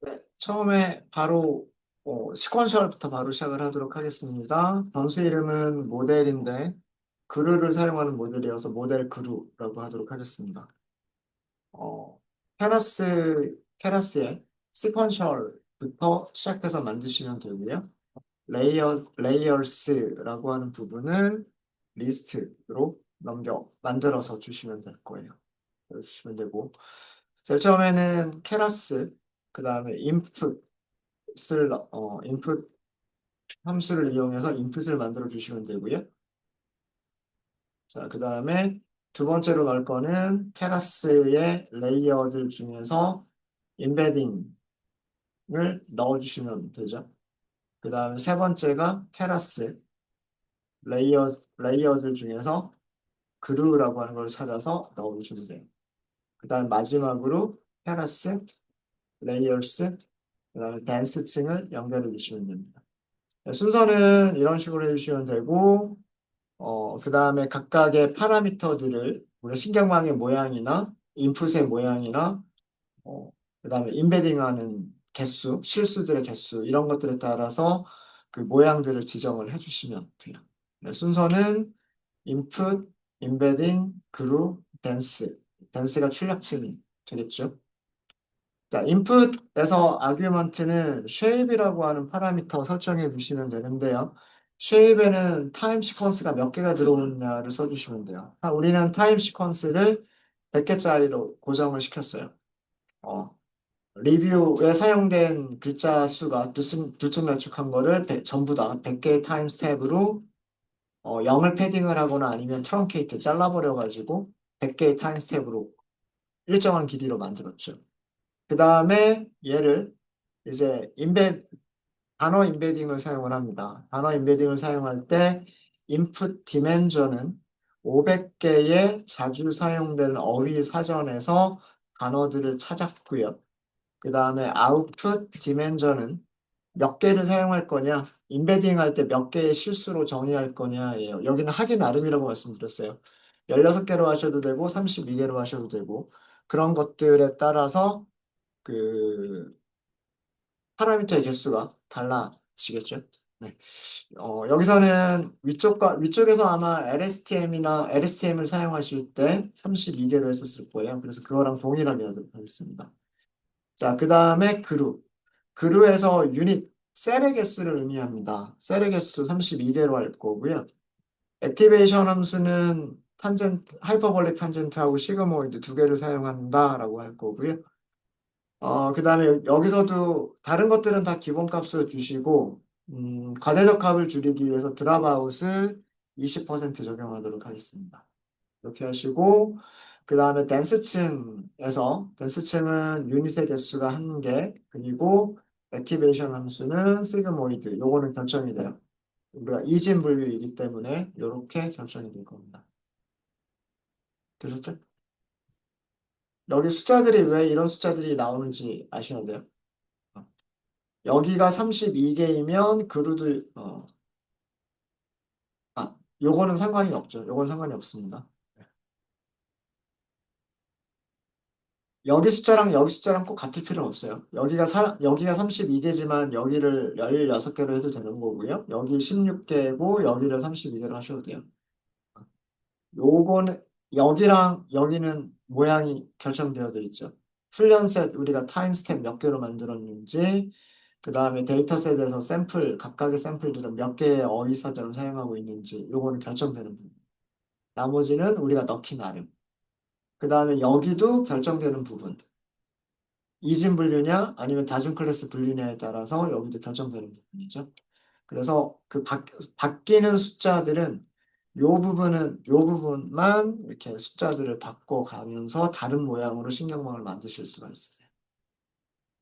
네, 처음에 바로 시퀀셜부터 바로 시작을 하도록 하겠습니다. 변수 이름은 모델인데 그루를 사용하는 모델이어서 모델 그루라고 하도록 하겠습니다. 어, 케라스의 시퀀셜부터 시작해서 만드시면 되고요. 레이어스라고 하는 부분을 리스트로 만들어서 주시면 될 거예요. 주시면 되고, 제일 처음에는 케라스, 그 다음에 인풋 함수를 이용해서 인풋을 만들어 주시면 되고요. 자, 그 다음에 두 번째로 넣을 거는 테라스의 레이어들 중에서 임베딩을 넣어 주시면 되죠. 그 다음에 세 번째가 테라스 레이어들 중에서 그루라고 하는 걸 찾아서 넣어 주시면 돼요. 그 다음 마지막으로 테라스, 레이어스, 그 다음에 댄스층을 연결해 주시면 됩니다. 네, 순서는 이런 식으로 해주시면 되고, 그 다음에 각각의 파라미터들을 우리 신경망의 모양이나 인풋의 모양이나 어, 그 다음에 임베딩하는 개수, 실수들의 개수 이런 것들에 따라서 그 모양들을 지정을 해주시면 돼요. 네, 순서는 인풋, 임베딩, 그룹, 댄스. 댄스가 출력층이 되겠죠. 자, 인풋에서 아규먼트는 shape이라고 하는 파라미터 설정해 주시면 되는데요. shape에는 타임 시퀀스가 몇 개가 들어오느냐를 써주시면 돼요. 우리는 타임 시퀀스를 100개짜리로 고정을 시켰어요. 어, 리뷰에 사용된 글자 수가 들쭉날쭉한 거를 전부 다 100개의 타임 스텝으로 0을 패딩을 하거나 아니면 트렁케이트 잘라버려가지고 100개의 타임 스텝으로 일정한 길이로 만들었죠. 그 다음에 얘를 이제 단어 임베딩을 사용을 합니다. 단어 임베딩을 사용할 때 input dimension은 500개의 자주 사용되는 어휘 사전에서 단어들을 찾았고요. 그 다음에 output dimension은 몇 개를 사용할 거냐, 임베딩 할 때 몇 개의 실수로 정의할 거냐예요. 여기는 하기 나름이라고 말씀드렸어요. 16개로 하셔도 되고 32개로 하셔도 되고 그런 것들에 따라서 그 파라미터의 개수가 달라지겠죠. 네. 여기서는 위쪽에서 아마 LSTM을 사용하실 때 32개로 했었을 거예요. 그래서 그거랑 동일하게 하도록 하겠습니다. 자, 그 다음에 그룹. 그룹에서 셀의 개수를 의미합니다. 셀의 개수 32개로 할 거고요. 액티베이션 함수는 하이퍼볼릭 탄젠트하고 시그모이드 두 개를 사용한다라고 할 거고요. 그 다음에 여기서도 다른 것들은 다 기본값으로 주시고, 과대적 값을 줄이기 위해서 드랍아웃을 20% 적용하도록 하겠습니다. 이렇게 하시고, 그 다음에 댄스층은 유닛의 개수가 1개, 그리고 액티베이션 함수는 시그모이드, 요거는 결정이 돼요. 우리가 이진 분류이기 때문에 이렇게 결정이 될 겁니다. 되셨죠? 여기 숫자들이 왜 이런 숫자들이 나오는지 아셔야 돼요. 여기가 32개이면 요거는 상관이 없죠. 요건 상관이 없습니다. 여기 숫자랑 꼭 같을 필요는 없어요. 여기가 32개지만 여기를 16개로 해도 되는 거고요. 여기 16개고 여기를 32개로 하셔도 돼요. 요거는 여기랑 여기는 모양이 결정되어 있죠. 훈련셋 우리가 타임스텝 몇 개로 만들었는지 그 다음에 데이터셋에서 각각의 샘플들은 몇 개의 어휘사전을 사용하고 있는지 요거는 결정되는 부분. 나머지는 우리가 넣기 나름. 그 다음에 여기도 결정되는 부분. 이진 분류냐 아니면 다중 클래스 분류냐에 따라서 여기도 결정되는 부분이죠. 그래서 바뀌는 숫자들은 요 부분만 이렇게 숫자들을 바꿔가면서 다른 모양으로 신경망을 만드실 수가 있으세요.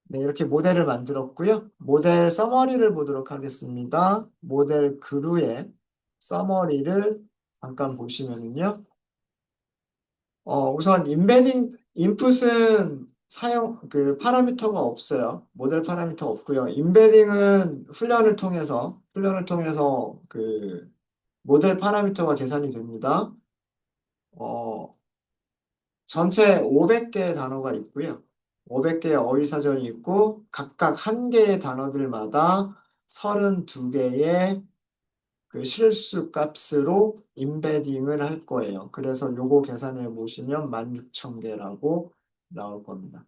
네, 이렇게 모델을 만들었고요. 모델 서머리를 보도록 하겠습니다. 모델 그루의 서머리를 잠깐 보시면은요. 우선 인풋은 파라미터가 없어요. 모델 파라미터 없고요. 임베딩은 훈련을 통해서 모델 파라미터가 계산이 됩니다. 어, 전체 500개의 단어가 있고요. 500개의 어휘사전이 있고 각각 한 개의 단어들마다 32개의 그 실수 값으로 임베딩을 할 거예요. 그래서 요거 계산해 보시면 16,000개라고 나올 겁니다.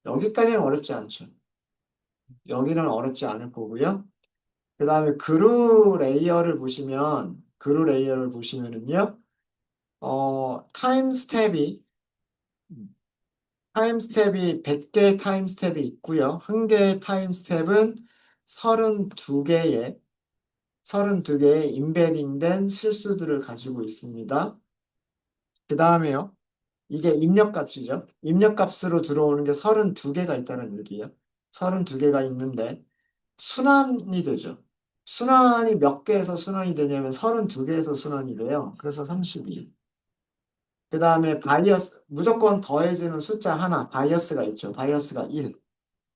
여기까지는 어렵지 않죠. 여기는 어렵지 않을 거고요. 그 다음에 그루 레이어를 보시면은요, 타임 스텝이 100개의 타임 스텝이 있고요. 한 개의 타임 스텝은 32개의 32개의 임베딩된 실수들을 가지고 있습니다. 그 다음에요. 이게 입력값이죠. 입력값으로 들어오는 게 32개가 있다는 얘기예요. 32개가 있는데 순환이 되죠. 순환이 몇 개에서 순환이 되냐면 32개에서 순환이 돼요. 그래서 32. 그 다음에 무조건 더해지는 숫자 하나, 바이어스가 있죠. 바이어스가 1.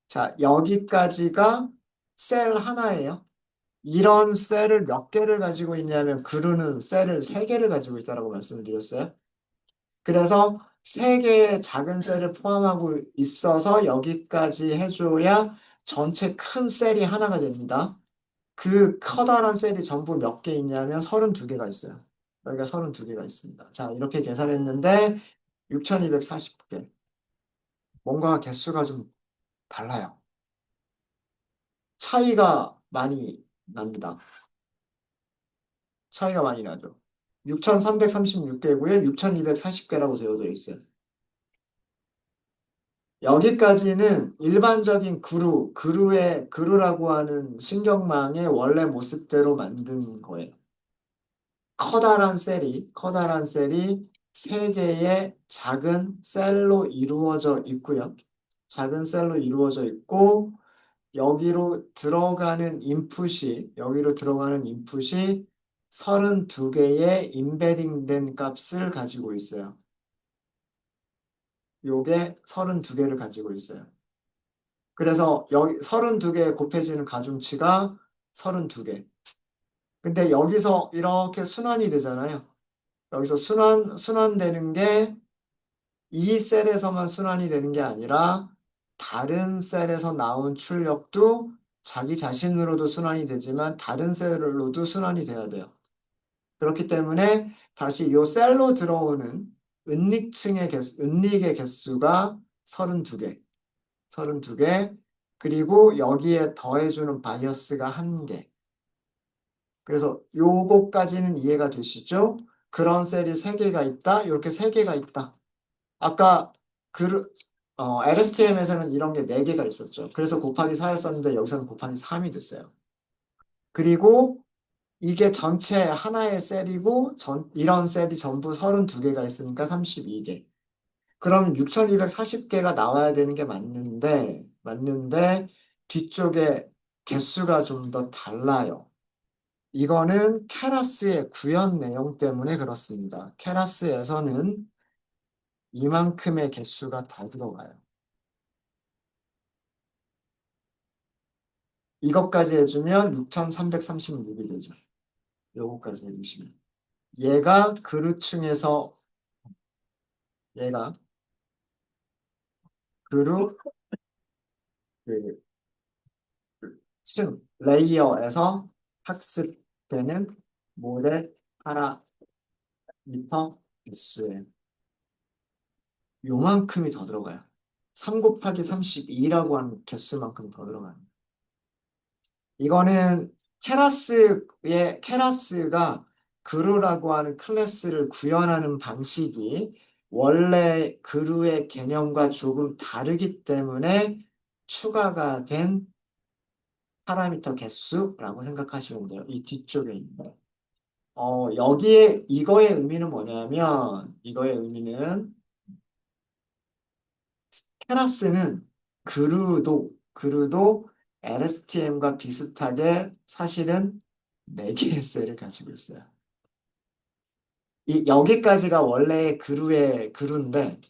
자, 여기까지가 셀 하나예요. 이런 셀을 몇 개를 가지고 있냐면 그루는 셀을 3개를 가지고 있다고 말씀을 드렸어요. 그래서 3개의 작은 셀을 포함하고 있어서 여기까지 해줘야 전체 큰 셀이 하나가 됩니다. 그 커다란 셀이 전부 몇 개 있냐면 32개가 있어요. 여기가 32개가 있습니다. 자, 이렇게 계산했는데 6240개. 뭔가 개수가 좀 달라요. 차이가 많이 납니다. 차이가 많이 나죠. 6336개고요. 6240개라고 되어져 있어요. 여기까지는 일반적인 그루라고 하는 신경망의 원래 모습대로 만든 거예요. 커다란 셀이 세 개의 작은 셀로 이루어져 있고요. 작은 셀로 이루어져 있고, 여기로 들어가는 인풋이 32개의 임베딩된 값을 가지고 있어요. 요게 32개를 가지고 있어요. 그래서 여기 32개 곱해지는 가중치가 32개. 근데 여기서 이렇게 순환이 되잖아요. 여기서 순환되는 게 이 셀에서만 순환이 되는 게 아니라 다른 셀에서 나온 출력도 자기 자신으로도 순환이 되지만 다른 셀로도 순환이 돼야 돼요. 그렇기 때문에 다시 이 셀로 들어오는 은닉의 개수가 32개. 32개. 그리고 여기에 더해주는 바이어스가 1개. 그래서 요거까지는 이해가 되시죠? 그런 셀이 3개가 있다. 이렇게 3개가 있다. 아까 그 LSTM에서는 이런 게 4개가 있었죠. 그래서 곱하기 4였었는데 여기서는 곱하기 3이 됐어요. 그리고 이게 전체 하나의 셀이고 이런 셀이 전부 32개가 있으니까 32개. 그럼 6240개가 나와야 되는 게 맞는데 뒤쪽에 개수가 좀 더 달라요. 이거는 케라스의 구현 내용 때문에 그렇습니다. 케라스에서는 이만큼의 개수가 더 들어가요. 이것까지 해주면 6336이 되죠. 요거까지 해주시면. 얘가 그루층에서 얘가 그루 그 레이어에서 학습되는 모델 파라미터 개수예요. 요만큼이 더 들어가요. 3 곱하기 32라고 하는 개수만큼 더 들어가요. 이거는 케라스가 그루라고 하는 클래스를 구현하는 방식이 원래 그루의 개념과 조금 다르기 때문에 추가가 된 파라미터 개수라고 생각하시면 돼요. 이 뒤쪽에 있는. 이거의 의미는 뭐냐면, 이거의 의미는 테라스는 그루도 LSTM과 비슷하게 사실은 4개의 셀을 가지고 있어요. 여기까지가 원래 그루인데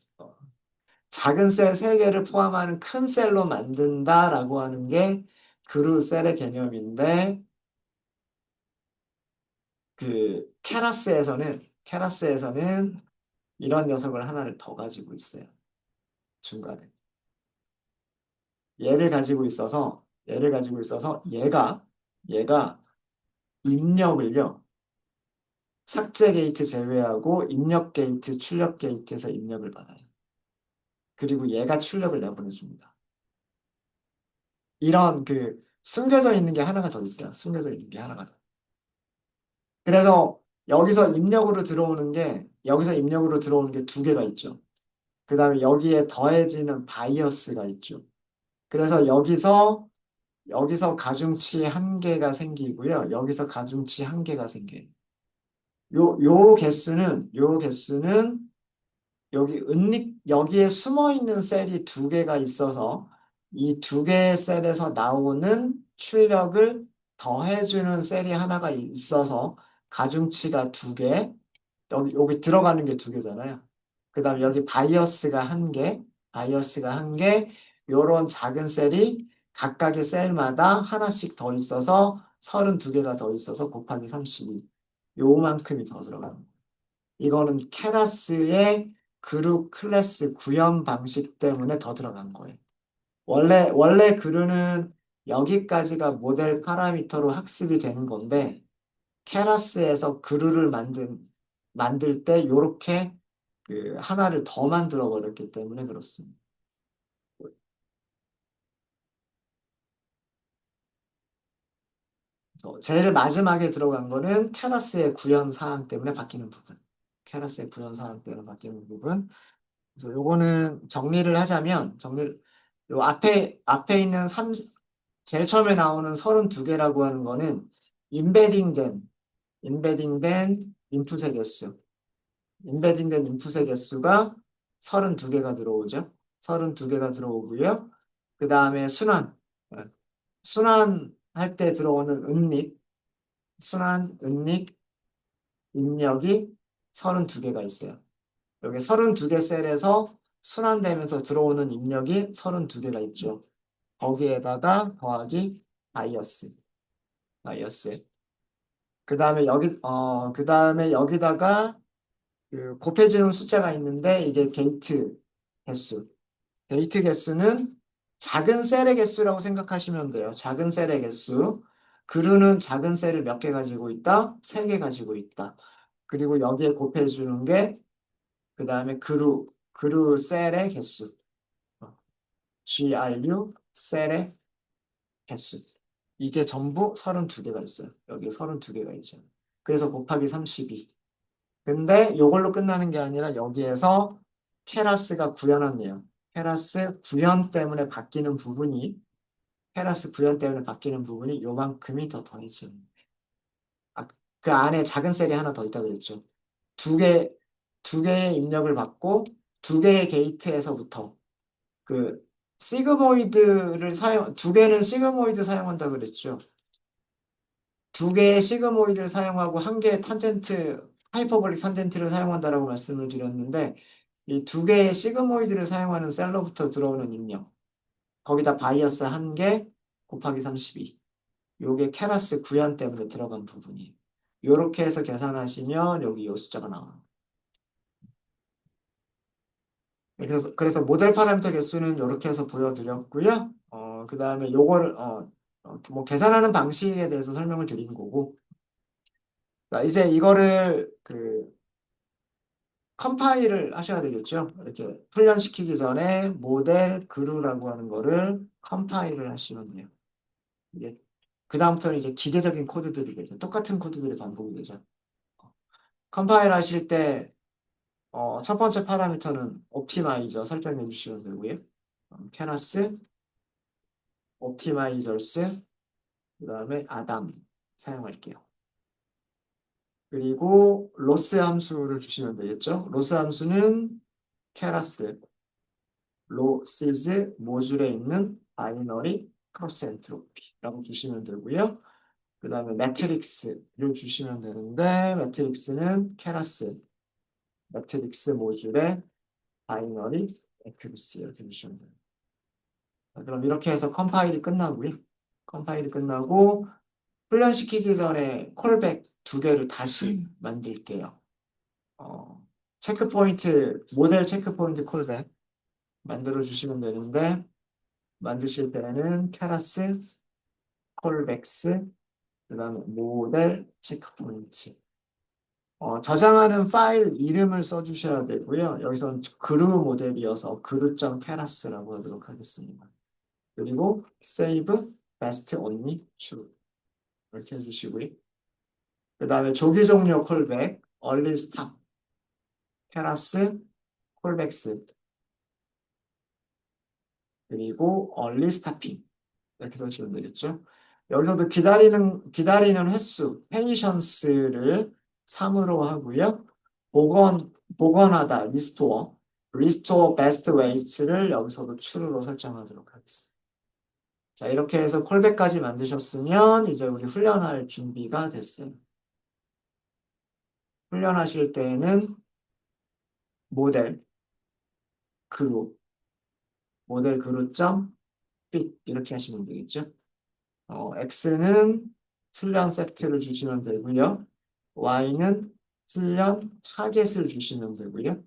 작은 셀 3개를 포함하는 큰 셀로 만든다라고 하는 게 그루 셀의 개념인데 그 케라스에서는 이런 녀석을 하나를 더 가지고 있어요. 중간에. 얘를 가지고 있어서 얘가 입력을요. 삭제 게이트 제외하고 입력 게이트, 출력 게이트에서 입력을 받아요. 그리고 얘가 출력을 내보내줍니다. 이런 숨겨져 있는 게 하나가 더 있어요. 숨겨져 있는 게 하나가 더. 그래서 여기서 입력으로 들어오는 게 두 개가 있죠. 그 다음에 여기에 더해지는 바이어스가 있죠. 그래서 여기서 가중치 한 개가 생기고요. 여기서 가중치 한 개가 생겨요. 요 개수는 여기에 숨어 있는 셀이 두 개가 있어서 이 두 개의 셀에서 나오는 출력을 더해주는 셀이 하나가 있어서 가중치가 두 개, 여기 들어가는 게 두 개잖아요. 그 다음에 여기 바이어스가 한 개, 요런 작은 셀이 각각의 셀마다 하나씩 더 있어서 32개가 더 있어서 곱하기 32. 요만큼이 더 들어가는 거예요. 이거는 케라스의 그룹 클래스 구현 방식 때문에 더 들어간 거예요. 원래 그루는 여기까지가 모델 파라미터로 학습이 되는 건데, 케라스에서 그루를 만들 때 요렇게 하나를 더 만들어 버렸기 때문에 그렇습니다. 제일 마지막에 들어간 거는 케라스의 구현 사항 때문에 바뀌는 부분. 케라스의 구현 사항 때문에 바뀌는 부분. 그래서 요거는 정리를 하자면, 요 앞에 있는 제일 처음에 나오는 32개라고 하는 거는 임베딩된, 임베딩된 인풋의 개수. 임베딩된 인풋의 개수가 32개가 들어오죠. 32개가 들어오고요. 그 다음에 어, 순환할 때 들어오는 은닉 입력이 32개가 있어요. 여기 32개 셀에서 순환되면서 들어오는 입력이 32개가 있죠. 거기에다가 더하기 바이어스, 바이어스. 그 다음에 여기다가 곱해지는 숫자가 있는데 이게 개수. 게이트 개수는 작은 셀의 개수라고 생각하시면 돼요. 작은 셀의 개수. 그루는 작은 셀을 몇 개 가지고 있다? 세 개 가지고 있다. 그리고 여기에 곱해주는 게 그 다음에 그루 셀의 개수. GRU 셀의 개수. 이게 전부 32개가 있어요. 여기 32개가 있죠. 그래서 곱하기 32. 근데 이걸로 끝나는 게 아니라 여기에서 케라스가 구현한 내용. 케라스 구현 때문에 바뀌는 부분이 요만큼이 더 더해지는. 아, 그 안에 작은 셀이 하나 더 있다 그랬죠. 두 개, 두 개의 입력을 받고 두 개의 게이트에서부터 그 두 개는 시그모이드 사용한다 그랬죠. 두 개의 시그모이드를 사용하고 한 개의 하이퍼볼릭 탄젠트를 사용한다라고 말씀을 드렸는데 이 두 개의 시그모이드를 사용하는 셀로부터 들어오는 입력. 거기다 바이어스 한 개 곱하기 32. 요게 케라스 구현 때문에 들어간 부분이에요. 요렇게 해서 계산하시면 여기 요 숫자가 나와요. 그래서 모델 파라미터 개수는 이렇게 해서 보여드렸고요. 그 다음에 요거를, 뭐 계산하는 방식에 대해서 설명을 드린 거고. 자, 이제 이거를 컴파일을 하셔야 되겠죠. 이렇게 훈련시키기 전에 모델 그루라고 하는 거를 컴파일을 하시면 돼요. 이게 그다음부터는 이제 기계적인 코드들이 되죠. 똑같은 코드들이 반복이 되죠. 컴파일 하실 때 첫 번째 파라미터는 옵티마이저 설정해 주시면 되고요. 케라스, 옵티마이저스, 그 다음에 아담 사용할게요. 그리고 로스 함수를 주시면 되겠죠. 로스 함수는 케라스, 로시즈 모듈에 있는 바이너리 크로스 엔트로피라고 주시면 되고요. 그 다음에 매트릭스를 주시면 되는데 매트릭스는 케라스, 매트릭스 모듈의 바이너리 에큐리시 이렇게 주시면 됩니다. 그럼 이렇게 해서 컴파일이 끝나고요. 컴파일이 끝나고 훈련시키기 전에 콜백 두 개를 다시 만들게요. 모델 체크포인트 콜백 만들어 주시면 되는데 만드실 때는 케라스, 콜백스, 그다음에 모델, 체크포인트. 저장하는 파일 이름을 써주셔야 되고요. 여기선 그루 모델이어서 그루점 케라스라고 하도록 하겠습니다. 그리고 save, best, only, true 이렇게 해주시고요. 그 다음에 조기 종료 콜백, early stop, 케라스, 콜백스, 그리고 early stopping 이렇게 넣으시면 되겠죠. 여기서도 기다리는 횟수, 페이션스를 3으로 하고요. 복원하다, 리스토어 베스트 웨이츠를 여기서도 true로 설정하도록 하겠습니다. 자, 이렇게 해서 콜백까지 만드셨으면 이제 우리 훈련할 준비가 됐어요. 훈련하실 때에는 모델, 그룹, 모델 그룹점, fit 이렇게 하시면 되겠죠. X는 훈련 세트를 주시면 되고요. Y는 훈련 타겟을 주시면 되고요.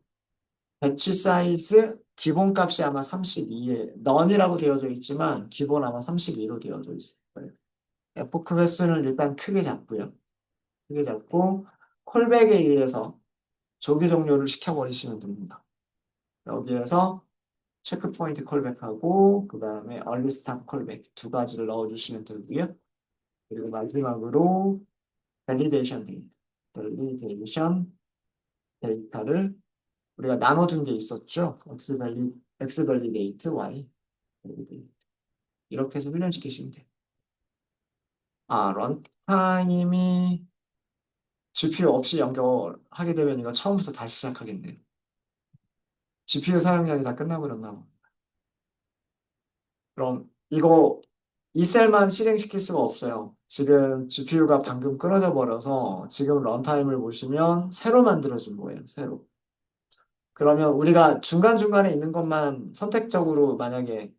배치 사이즈 기본값이 아마 32에 넌이라고 되어져 있지만 기본 아마 32로 되어져 있을 거예요. 에포크 횟수는 일단 크게 잡고요. 크게 잡고 콜백에 의해서 조기 종료를 시켜버리시면 됩니다. 여기에서 체크포인트 콜백하고 그 다음에 얼리 스탑 콜백 두 가지를 넣어주시면 되고요. 그리고 마지막으로 밸리데이션 데이터를 우리가 나눠둔 게 있었죠. X 밸리데이트, Y 밸리데이트. 이렇게 해서 훈련시키시면 돼요. 런타임이 GPU 없이 연결하게 되면 이거 처음부터 다시 시작하겠네요. GPU 사용량이 다 끝나버렸나 봐. 그럼 이거 이 셀만 실행시킬 수가 없어요. 지금 GPU가 방금 끊어져 버려서 지금 런타임을 보시면 새로 만들어진 거예요. 새로. 그러면 우리가 중간중간에 있는 것만 선택적으로 만약에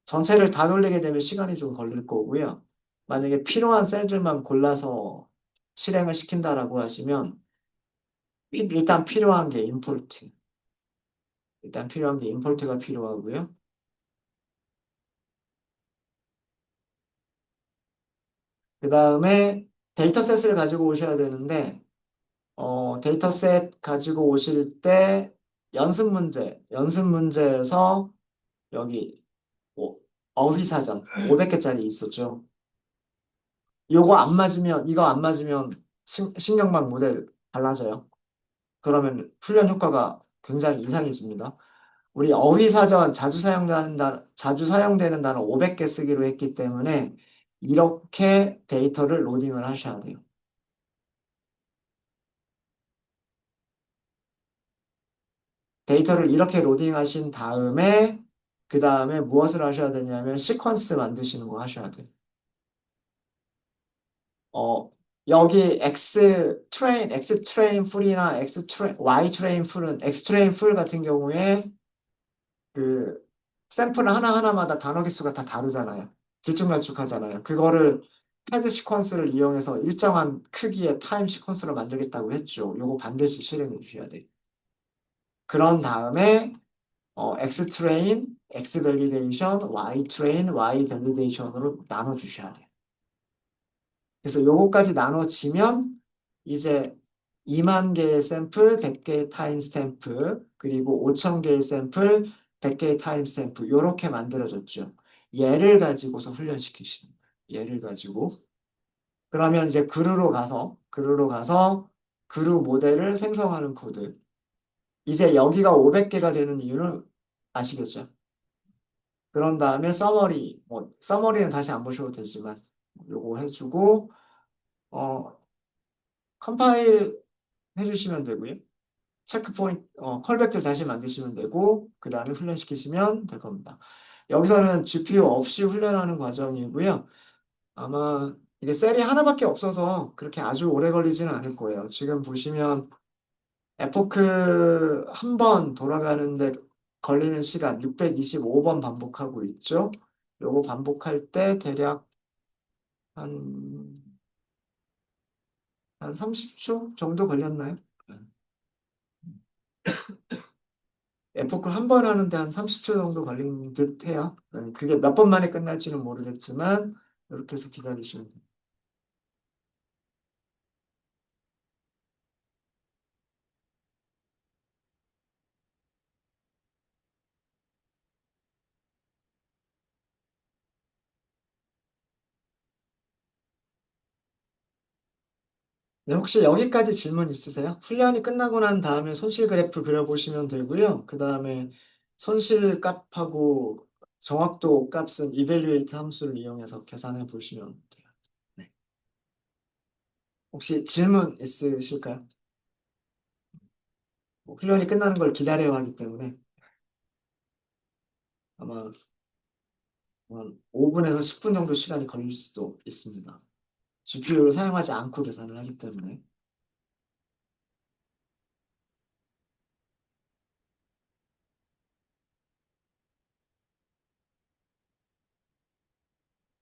전체를 다 돌리게 되면 시간이 좀 걸릴 거고요. 만약에 필요한 셀들만 골라서 실행을 시킨다라고 하시면 일단 필요한 게 임포트. 일단 필요한 게 임포트가 필요하고요. 그 다음에 데이터셋을 가지고 오셔야 되는데 데이터셋 가지고 오실 때 연습 문제에서 여기 뭐, 어휘사전 500개짜리 있었죠. 이거 안 맞으면 신경막 모델 달라져요. 그러면 훈련 효과가 굉장히 이상해집니다. 우리 어휘사전 자주 사용되는 단어 500개 쓰기로 했기 때문에 이렇게 데이터를 로딩을 하셔야 돼요. 데이터를 이렇게 로딩하신 다음에 그 다음에 무엇을 하셔야 되냐면 시퀀스 만드시는 거 하셔야 돼요. 어, 여기 X 트레인 풀이나 Y 트레인 풀은 X 트레인 풀 같은 경우에 그 샘플 하나하나마다 단어 개수가 다 다르잖아요. 들쭉날쭉하잖아요. 그거를 패드 시퀀스를 이용해서 일정한 크기의 타임 시퀀스로 만들겠다고 했죠. 요거 반드시 실행해 주셔야 돼요. 그런 다음에 X 트레인, X 밸리데이션, Y 트레인, Y 밸리데이션으로 나눠 주셔야 돼요. 그래서 요거까지 나눠지면 이제 2만 개의 샘플, 100개의 타임 스탬프, 그리고 5천 개의 샘플, 100개의 타임 스탬프 요렇게 만들어졌죠. 얘를 가지고서 훈련시키시는 거예요. 얘를 가지고. 그러면 이제 그루로 가서 그루 모델을 생성하는 코드. 이제 여기가 500개가 되는 이유는 아시겠죠? 그런 다음에 서머리는 다시 안 보셔도 되지만 요거 해주고 어, 컴파일 해주시면 되고요. 체크포인트, 컬백들 다시 만드시면 되고, 그 다음에 훈련시키시면 될 겁니다. 여기서는 GPU 없이 훈련하는 과정이고요. 아마 이게 셀이 하나밖에 없어서 그렇게 아주 오래 걸리지는 않을 거예요. 지금 보시면 에포크 한 번 돌아가는데 걸리는 시간 625번 반복하고 있죠. 요거 반복할 때 대략 한, 한 30초 정도 걸렸나요? 에포크 한 번 하는데 한 30초 정도 걸린 듯 해요. 그게 몇 번 만에 끝날지는 모르겠지만, 이렇게 해서 기다리시면 돼요. 네, 혹시 여기까지 질문 있으세요? 훈련이 끝나고 난 다음에 손실 그래프 그려보시면 되고요. 그 다음에 손실 값하고 정확도 값은 evaluate 함수를 이용해서 계산해 보시면 돼요. 네. 혹시 질문 있으실까요? 뭐 훈련이 끝나는 걸 기다려야 하기 때문에 아마 한 5분에서 10분 정도 시간이 걸릴 수도 있습니다. GPU를 사용하지 않고 계산을 하기 때문에.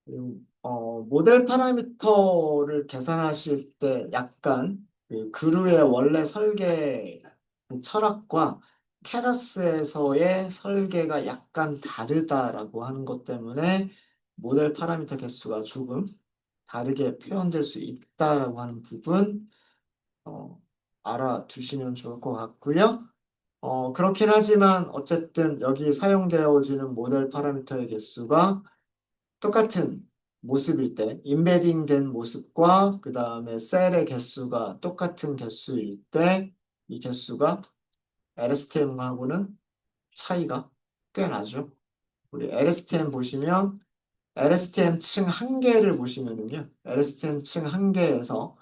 그리고 모델 파라미터를 계산하실 때 약간 그 그루의 원래 설계 그 철학과 케라스에서의 설계가 약간 다르다라고 하는 것 때문에 모델 파라미터 개수가 조금 다르게 표현될 수 있다라고 하는 부분 어, 알아두시면 좋을 것 같고요. 그렇긴 하지만 어쨌든 여기 사용되어지는 모델 파라미터의 개수가 똑같은 모습일 때, 임베딩 된 모습과 그 다음에 셀의 개수가 똑같은 개수일 때, 이 개수가 LSTM하고는 차이가 꽤 나죠. 우리 LSTM 보시면, LSTM 층 한 개를 보시면은요, LSTM 층 한 개에서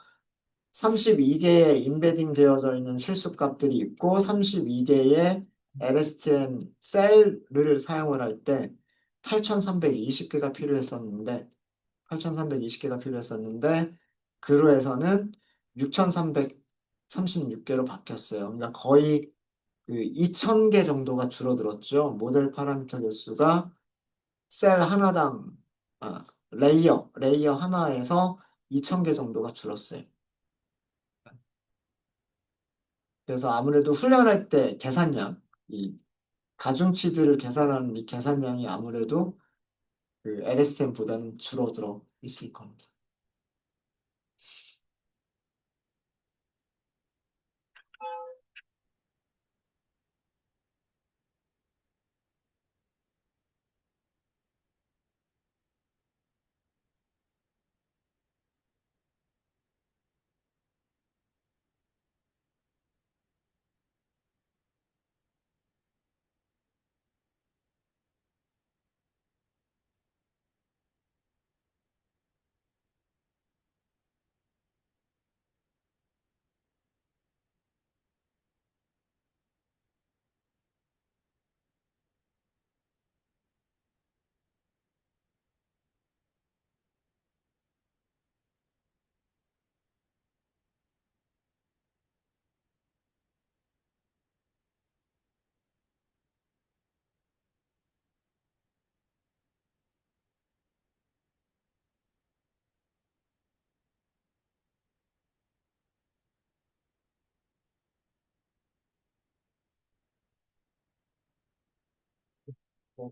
32개의 임베딩 되어져 있는 실수값들이 있고, 32개의 LSTM 셀을 사용을 할 때, 8320개가 필요했었는데, 8,320개가 필요했었는데 그루에서는 6,336개로 바뀌었어요. 그러니까 거의 그 2,000개 정도가 줄어들었죠. 모델 파라미터 개수가 셀 하나당 레이어 하나에서 2,000개 정도가 줄었어요. 그래서 아무래도 훈련할 때 계산량, 이 가중치들을 계산하는 이 계산량이 아무래도 그 LSTM보다는 줄어들어 있을 겁니다.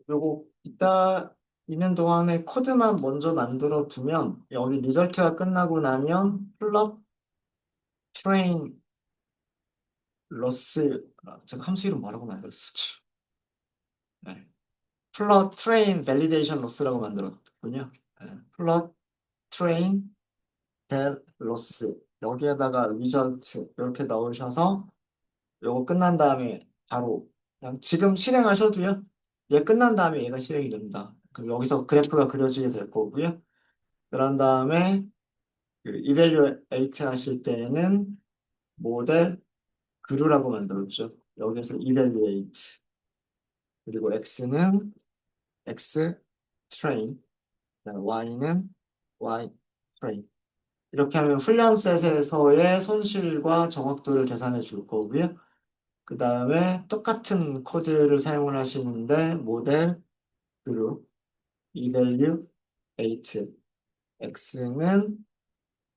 요거 이따 있는 동안에 코드만 먼저 만들어 두면 여기 리절트가 끝나고 나면 플럿 트레인 로스 제가 함수 이름 뭐라고 만들었었지? 네. 플럿 트레인 밸리데이션 로스라고 만들었군요. 네. 플럿 트레인 밸 로스 여기에다가 리절트 이렇게 넣으셔서 요거 끝난 다음에 바로 그냥 지금 실행하셔도요. 얘 끝난 다음에 얘가 실행이 됩니다. 그럼 여기서 그래프가 그려지게 될 거고요. 그런 다음에 그 이벨리에이트 하실 때는 모델 그루라고 만들었죠. 여기서 이벨리에이트 그리고 x는 x 트레인 y는 y 트레인 이렇게 하면 훈련 셋에서의 손실과 정확도를 계산해 줄 거고요. 그 다음에 똑같은 코드를 사용을 하시는데 모델 그루 evaluate x는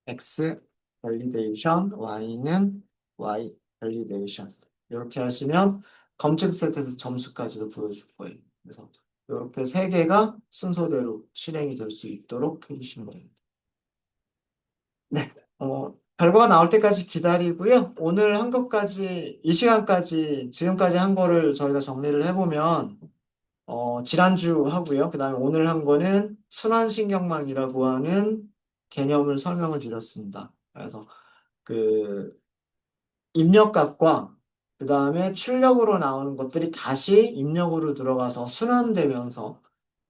x validation y는 y validation 이렇게 하시면 검증 세트에서 점수까지도 보여줄 거예요. 그래서 이렇게 세 개가 순서대로 실행이 될 수 있도록 해주시면 됩니다. 네. 결과가 나올 때까지 기다리고요. 오늘 한 것까지, 이 시간까지, 지금까지 한 거를 저희가 정리를 해보면, 지난주 하고요. 그 다음에 오늘 한 거는 순환신경망이라고 하는 개념을 설명을 드렸습니다. 그래서 그 입력값과 그 다음에 출력으로 나오는 것들이 다시 입력으로 들어가서 순환되면서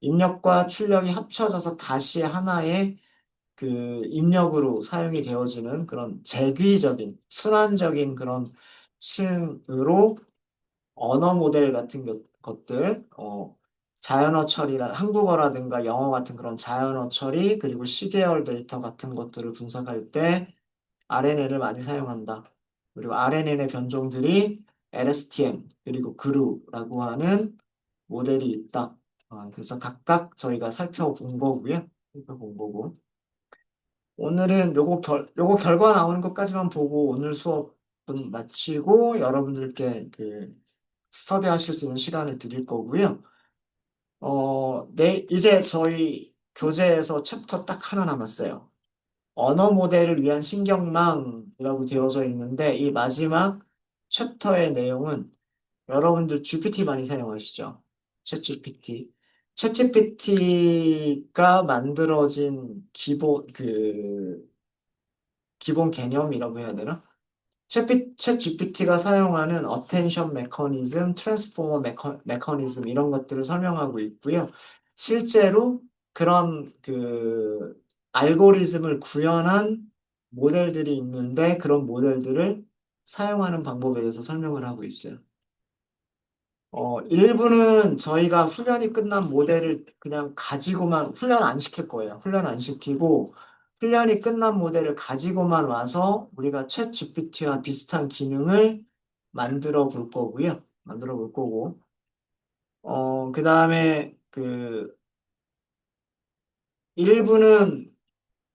입력과 출력이 합쳐져서 다시 하나의 그 입력으로 사용이 되어지는 그런 재귀적인, 순환적인 그런 층으로 언어 모델 같은 것들, 자연어 처리라, 한국어라든가 영어 같은 그런 자연어 처리, 그리고 시계열 데이터 같은 것들을 분석할 때 RNN을 많이 사용한다. 그리고 RNN의 변종들이 LSTM, 그리고 그루라고 하는 모델이 있다. 그래서 각각 저희가 살펴본 거고요. 살펴본 거고. 오늘은 요거 결과 나오는 것까지만 보고 오늘 수업은 마치고 여러분들께 그 스터디 하실 수 있는 시간을 드릴 거고요. 이제 저희 교재에서 챕터 딱 하나 남았어요. 언어 모델을 위한 신경망이라고 되어져 있는데 이 마지막 챕터의 내용은 여러분들 GPT 많이 사용하시죠? 챗 GPT. 챗 GPT가 만들어진 기본 개념이라고 해야 되나? 챗 GPT가 사용하는 어텐션 메커니즘, 트랜스포머 메커니즘 이런 것들을 설명하고 있고요. 실제로 그런 그 알고리즘을 구현한 모델들이 있는데 그런 모델들을 사용하는 방법에 대해서 설명을 하고 있어요. 일부는 저희가 훈련이 끝난 모델을 그냥 가지고만 훈련 안 시킬 거예요. 훈련 안 시키고 훈련이 끝난 모델을 가지고만 와서 우리가 챗 GPT와 비슷한 기능을 만들어 볼 거고요. 만들어 볼 거고. 그 다음에 그 일부는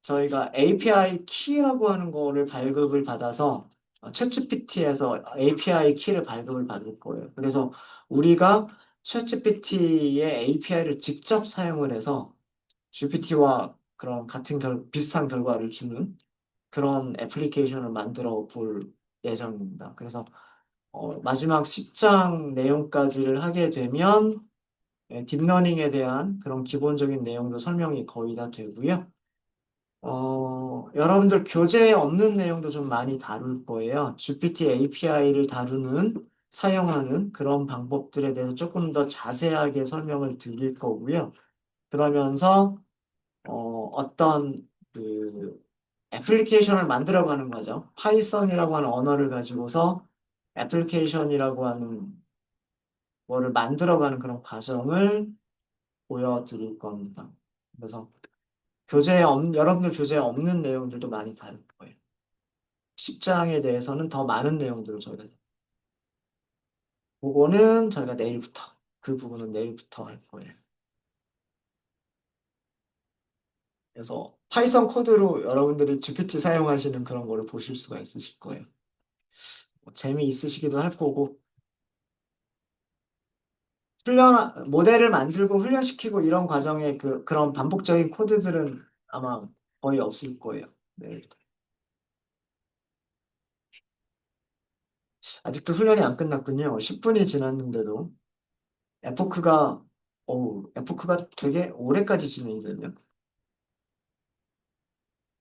저희가 API 키라고 하는 거를 발급을 받아서 챗GPT에서 API 키를 발급을 받을 거예요. 그래서 우리가 챗GPT의 API를 직접 사용을 해서 GPT와 그런 비슷한 결과를 주는 그런 애플리케이션을 만들어 볼 예정입니다. 그래서 마지막 10장 내용까지를 하게 되면 딥러닝에 대한 그런 기본적인 내용도 설명이 거의 다 되고요. 여러분들 교재에 없는 내용도 좀 많이 다룰 거예요. GPT API를 사용하는 그런 방법들에 대해서 조금 더 자세하게 설명을 드릴 거고요. 그러면서, 어떤 그 애플리케이션을 만들어가는 거죠. 파이썬이라고 하는 언어를 가지고서 애플리케이션이라고 하는 거를 만들어가는 그런 과정을 보여드릴 겁니다. 그래서 여러분들 교재에 없는 내용들도 많이 다룰 거예요. 10장에 대해서는 더 많은 내용들을 그거는 저희가 내일부터, 그 부분은 내일부터 할 거예요. 그래서 파이썬 코드로 여러분들이 GPT 사용하시는 그런 거를 보실 수가 있으실 거예요. 재미있으시기도 할 거고, 모델을 만들고 훈련시키고 이런 과정에 그런 반복적인 코드들은 아마 거의 없을 거예요. 내일부터. 아직도 훈련이 안 끝났군요. 10분이 지났는데도. 에포크가 되게 오래까지 진행이 되네요.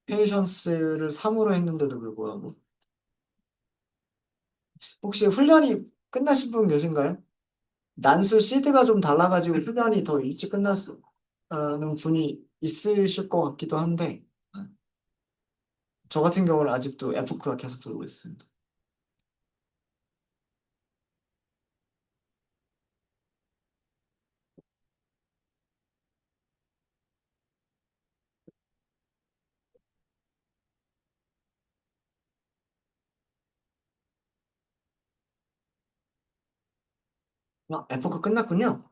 페이션스를 3으로 했는데도 불구하고. 혹시 훈련이 끝나신 분 계신가요? 난수 시드가 좀 달라가지고 훈련이 더 일찍 끝났는 분이 있으실 것 같기도 한데, 저 같은 경우는 아직도 에포크가 계속 들어오고 있습니다. 에포크 끝났군요.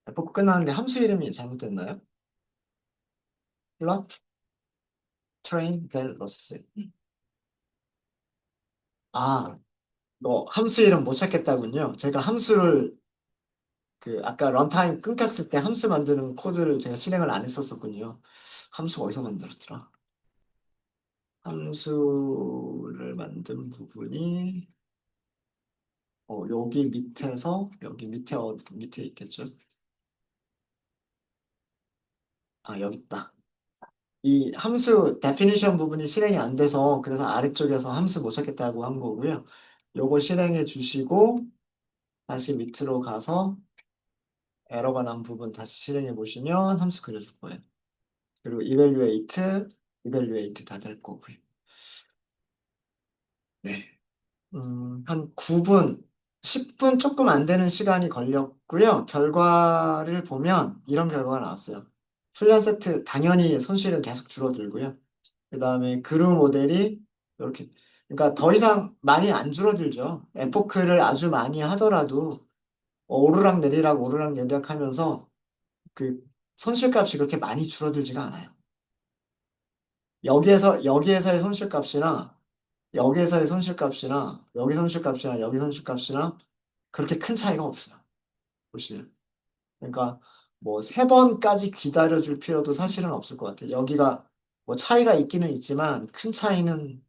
에포크 끝났는데 함수 이름이 잘못됐나요? 플롯 트레인 벨 로스. 아, 함수 이름 못 찾겠다군요. 제가 함수를 아까 런타임 끊겼을 때 함수 만드는 코드를 제가 실행을 안 했었었군요. 함수 어디서 만들었더라? 함수를 만든 부분이 여기 밑에서 여기 밑에 있겠죠? 아, 여기 있다. 이 함수 definition 부분이 실행이 안 돼서 그래서 아래쪽에서 함수 못 찾겠다고 한 거고요. 요거 실행해 주시고 다시 밑으로 가서 에러가 난 부분 다시 실행해 보시면 함수 그려줄 거예요. 그리고 evaluate 다 될 거고요. 네. 한 9분, 10분 조금 안 되는 시간이 걸렸고요. 결과를 보면 이런 결과가 나왔어요. 훈련 세트 당연히 손실은 계속 줄어들고요. 그 다음에 그루 모델이 이렇게 그러니까 더 이상 많이 안 줄어들죠. 에포크를 아주 많이 하더라도 오르락 내리락 하면서 그 손실값이 그렇게 많이 줄어들지가 않아요. 여기에서의 손실값이나 여기에서의 손실값이나 여기 손실값이나 그렇게 큰 차이가 없어요. 보시면. 그러니까 뭐 세 번까지 기다려줄 필요도 사실은 없을 것 같아요. 여기가 뭐 차이가 있기는 있지만 큰 차이는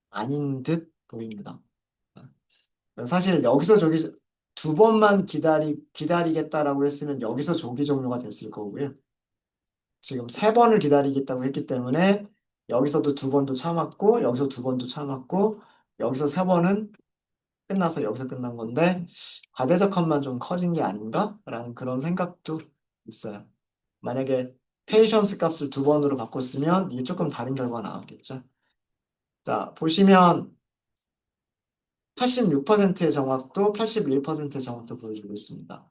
아닌 듯 보입니다. 사실 여기서 저기 두 번만 기다리겠다라고 했으면 여기서 조기 종료가 됐을 거고요. 지금 세 번을 기다리겠다고 했기 때문에 여기서도 두 번도 참았고, 여기서 두 번도 참았고, 여기서 세 번은 끝나서 여기서 끝난 건데, 과대적합만 좀 커진 게 아닌가라는 그런 생각도 있어요. 만약에 페이션스 값을 두 번으로 바꿨으면 이게 조금 다른 결과가 나왔겠죠. 자, 보시면 86%의 정확도, 81%의 정확도 보여주고 있습니다.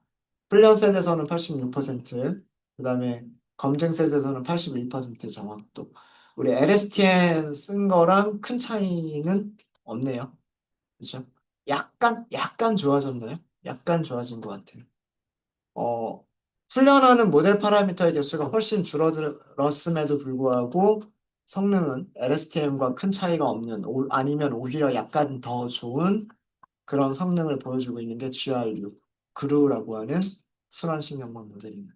훈련 셋에서는 86%, 그 다음에 검증 셋에서는 81%의 정확도. 우리 LSTM 쓴 거랑 큰 차이는 없네요. 그죠? 약간 좋아졌나요? 약간 좋아진 것 같아요. 어, 훈련하는 모델 파라미터의 개수가 훨씬 줄어들었음에도 불구하고 성능은 LSTM과 큰 차이가 없는, 아니면 오히려 약간 더 좋은 그런 성능을 보여주고 있는 게 GR6, 그루라고 하는 순환신경망 모델입니다.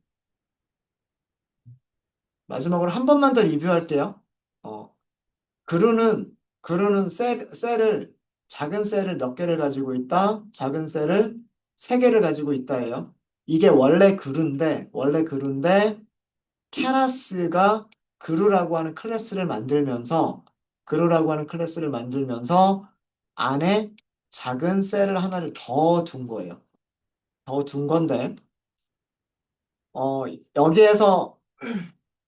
마지막으로 한 번만 더 리뷰할게요. 어, 그루는 작은 셀을 몇 개를 가지고 있다, 작은 셀을 세 개를 가지고 있다예요. 이게 원래 그루인데, 케라스가 그루라고 하는 클래스를 만들면서 안에 작은 셀을 하나를 더 둔 거예요. 더 둔 건데, 여기에서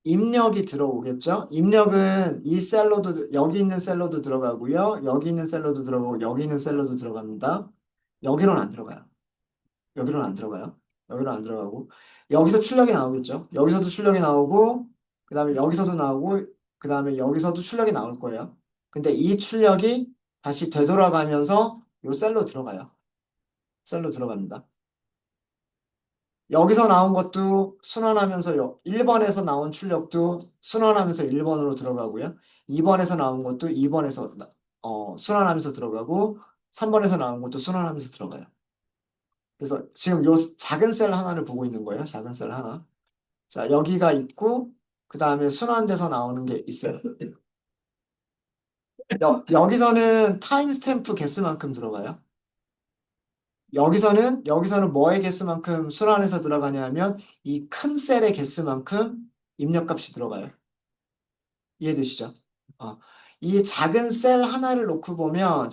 입력이 들어오겠죠? 입력은 여기 있는 셀로도 들어가고요. 여기 있는 셀로도 들어가고, 여기 있는 셀로도 들어갑니다. 여기로는 안 들어가요. 여기로는 안 들어가요. 여기로 안 들어가고. 여기서 출력이 나오겠죠? 여기서도 출력이 나오고, 그 다음에 여기서도 나오고, 그 다음에 여기서도 출력이 나올 거예요. 근데 이 출력이 다시 되돌아가면서 요 셀로 들어가요. 셀로 들어갑니다. 여기서 나온 것도 순환하면서 1번에서 나온 출력도 순환하면서 1번으로 들어가고요. 2번에서 나온 것도 2번에서 순환하면서 들어가고 3번에서 나온 것도 순환하면서 들어가요. 그래서 지금 요 작은 셀 하나를 보고 있는 거예요. 작은 셀 하나. 자, 여기가 있고 그 다음에 순환돼서 나오는 게 있어요. 여기서는 타임 스탬프 개수만큼 들어가요. 여기서는 뭐의 개수만큼 순환해서 들어가냐면 이 큰 셀의 개수만큼 입력값이 들어가요. 이해되시죠? 어, 이 작은 셀 하나를 놓고 보면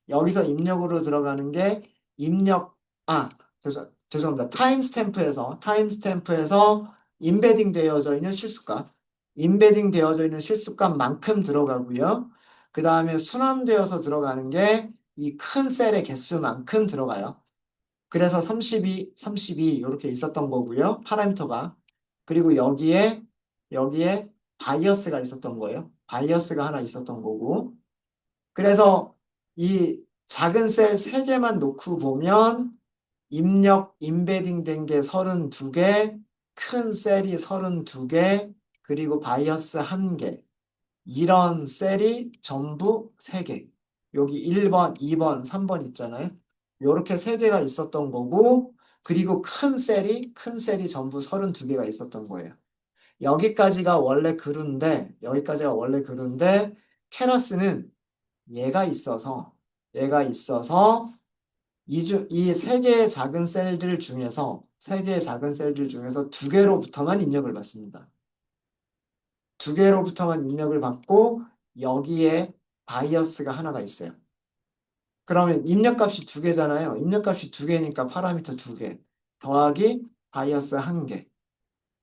여기서 입력으로 들어가는 게 입력 죄송합니다. 타임스탬프에서 임베딩 되어져 있는 실수값만큼 들어가고요. 그 다음에 순환되어서 들어가는 게 이 큰 셀의 개수만큼 들어가요. 그래서 32 이렇게 있었던 거고요. 파라미터가. 그리고 여기에 바이어스가 있었던 거예요. 바이어스가 하나 있었던 거고. 그래서 이 작은 셀 3개만 놓고 보면 임베딩 된 게 32개, 큰 셀이 32개, 그리고 바이어스 1개. 이런 셀이 전부 3개. 여기 1번, 2번, 3번 있잖아요. 요렇게 세 개가 있었던 거고, 그리고 큰 셀이 전부 32개가 있었던 거예요. 여기까지가 원래 그루인데, 케라스는 얘가 있어서, 이 세 개의 작은 세 개의 작은 셀들 중에서 두 개로부터만 입력을 받습니다. 두 개로부터만 입력을 받고, 여기에 바이어스가 하나가 있어요. 그러면 입력값이 두 개잖아요. 입력값이 두 개니까 파라미터 두 개. 더하기 바이어스 한 개.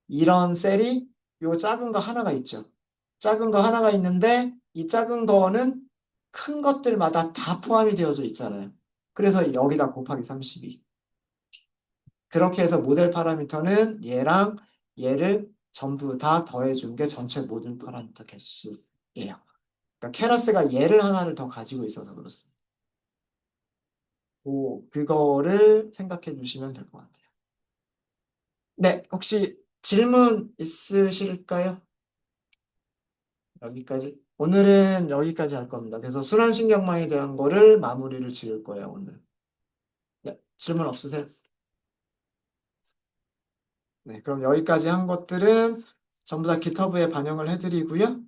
이런 셀이 요 작은 거 하나가 있죠. 작은 거 하나가 있는데 이 작은 거는 큰 것들마다 다 포함이 되어져 있잖아요. 그래서 여기다 곱하기 32. 그렇게 해서 모델 파라미터는 얘랑 얘를 전부 다 더해준 게 전체 모든 파라미터 개수예요. 그러니까 케라스가 얘를 하나를 더 가지고 있어서 그렇습니다. 그거를 생각해 주시면 될 것 같아요. 네, 혹시 질문 있으실까요? 여기까지. 오늘은 여기까지 할 겁니다. 그래서 순환신경망에 대한 거를 마무리를 지을 거예요, 오늘. 네, 질문 없으세요? 네, 그럼 여기까지 한 것들은 전부 다 GitHub에 반영을 해드리고요.